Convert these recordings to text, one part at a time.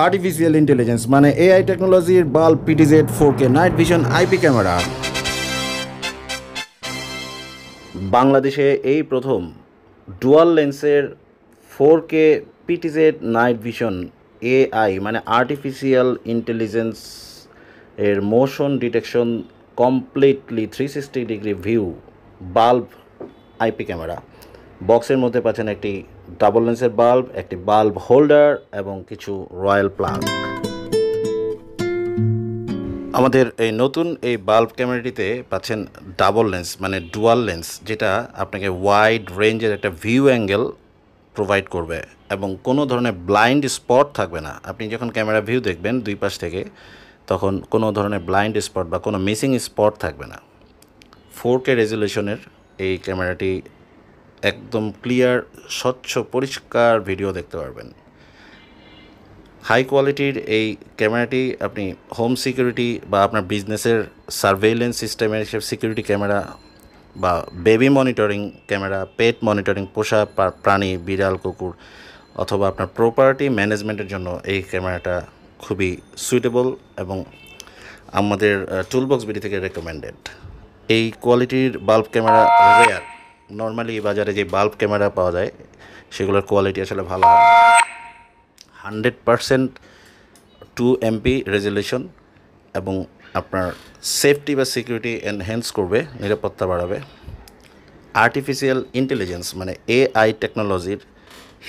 Artificial intelligence মানে AI টেকনোলজির bulb PTZ 4K night vision IP camera. বাংলাদেশে এই প্রথম ডুয়াল লেন্সের 4K PTZ night vision AI মানে আর্টিফিশিয়াল ইন্টেলিজেন্স এর motion detection completely 360 degree view bulb IP camera. বক্সের মধ্যে পাচ্ছেন একটি ডাবল লেন্সের বাল্ব, একটি বাল্ব হোল্ডার এবং কিছু রয়্যাল প্লাগ। আমাদের এই নতুন এই বাল্ব ক্যামেরাটিতে পাচ্ছেন ডাবল লেন্স মানে ডুয়াল লেন্স, যেটা আপনাকে ওয়াইড রেঞ্জের একটা ভিউ অ্যাঙ্গেল প্রোভাইড করবে এবং কোনো ধরনের ব্লাইন্ড স্পট থাকবে না। আপনি যখন ক্যামেরা ভিউ দেখবেন দুই পাশ থেকে, তখন কোনো ধরনের ব্লাইন্ড স্পট বা কোনো মিসিং স্পট থাকবে না। 4K রেজলিউশনের এই ক্যামেরাটি একদম ক্লিয়ার, স্বচ্ছ, পরিষ্কার ভিডিও দেখতে পারবেন। হাই কোয়ালিটির এই ক্যামেরাটি আপনি হোম সিকিউরিটি বা আপনার বিজনেসের সার্ভেইলেন্স সিস্টেমের হিসেবে সিকিউরিটি ক্যামেরা বা বেবি মনিটরিং ক্যামেরা, পেট মনিটরিং, পোষা প্রাণী, বিড়াল, কুকুর অথবা আপনার প্রপার্টি ম্যানেজমেন্টের জন্য এই ক্যামেরাটা খুবই সুইটেবল এবং আমাদের টুলবক্স বিডি থেকে রেকমেন্ডেড। এই কোয়ালিটির বাল্ব ক্যামেরা রেয়ার। নর্মালি বাজারে যে বাল্ব ক্যামেরা পাওয়া যায় সেগুলোর কোয়ালিটি আসলে ভালো হয়। 100% 2 MP রেজলিউশন এবং আপনার সেফটি বা সিকিউরিটি এনহ্যান্স করবে, নিরাপত্তা বাড়াবে। আর্টিফিশিয়াল ইন্টেলিজেন্স মানে এআই টেকনোলজির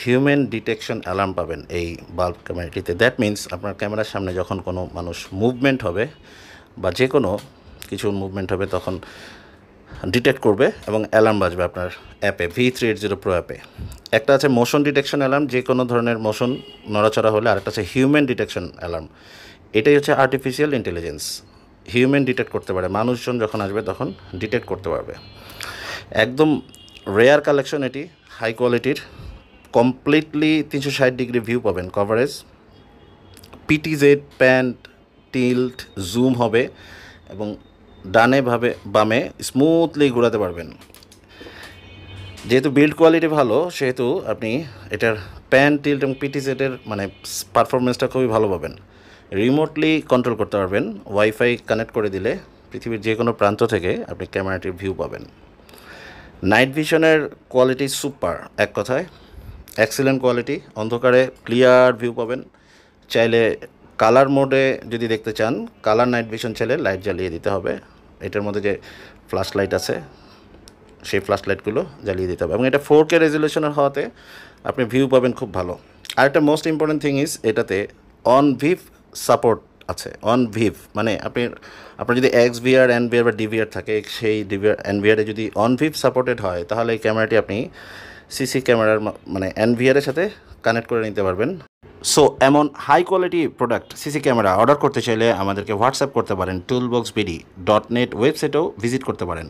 হিউম্যান ডিটেকশন অ্যালার্ম পাবেন এই বাল্ব ক্যামেরাটিতে। দ্যাট মিন্স আপনার ক্যামেরার সামনে যখন কোনো মানুষ মুভমেন্ট হবে বা যে কোনো কিছু মুভমেন্ট হবে তখন ডিটেক্ট করবে এবং অ্যালার্ম বাজবে আপনার অ্যাপে, V380 Pro অ্যাপে। একটা আছে মোশন ডিটেকশন অ্যালার্ম, যে কোনো ধরনের মোশন নড়াচড়া হলে, আরেকটা আছে হিউম্যান ডিটেকশন অ্যালার্ম। এটাই হচ্ছে আর্টিফিশিয়াল ইন্টেলিজেন্স। হিউম্যান ডিটেক্ট করতে পারে, মানুষজন যখন আসবে তখন ডিটেক্ট করতে পারবে। একদম রেয়ার কালেকশন এটি, হাই কোয়ালিটির, কমপ্লিটলি 360 ডিগ্রি ভিউ পাবেন coverage. PTZ pant tilt zoom হবে এবং ডানে বামে স্মুথলি ঘোরাতে পারবেন। যেহেতু বিল্ড কোয়ালিটি ভালো সেহেতু আপনি এটার প্যান টিল্ট এবং পিটিজেডের মানে পারফরমেন্সটা খুবই ভালো পাবেন। রিমোটলি কন্ট্রোল করতে পারবেন, ওয়াইফাই কানেক্ট করে দিলে পৃথিবীর যে কোনো প্রান্ত থেকে আপনি ক্যামেরাটির ভিউ পাবেন। নাইট ভিশনের কোয়ালিটি সুপার, এক কথায় এক্সিলেন্ট কোয়ালিটি। অন্ধকারে ক্লিয়ার ভিউ পাবেন। চাইলে কালার মোডে যদি দেখতে চান, কালার নাইট ভিশন চাইলে লাইট জ্বালিয়ে দিতে হবে। এটার মধ্যে যে ফ্ল্যাশ লাইট আছে সেই ফ্ল্যাশ লাইটগুলো জ্বালিয়ে দিতে হবে এবং এটা 4K রেজলিউশনের হওয়াতে আপনি ভিউ পাবেন খুব ভালো। আর একটা মোস্ট ইম্পর্টেন্ট থিং ইজ এটাতে অন ভিভ সাপোর্ট আছে। অন ভিভ মানে আপনার যদি XVR, NVR বা DVR থাকে, সেই DVR NVR-এ যদি অন ভিভ সাপোর্টেড হয় তাহলে এই ক্যামেরাটি আপনি সিসি ক্যামেরার মানে NVR-এর সাথে কানেক্ট করে নিতে পারবেন। সো এমন high quality product CC camera order করতে চাইলে আমাদেরকে হোয়াটসঅ্যাপ করতে পারেন, toolboxbd.net ওয়েবসাইটেও ভিজিট করতে পারেন।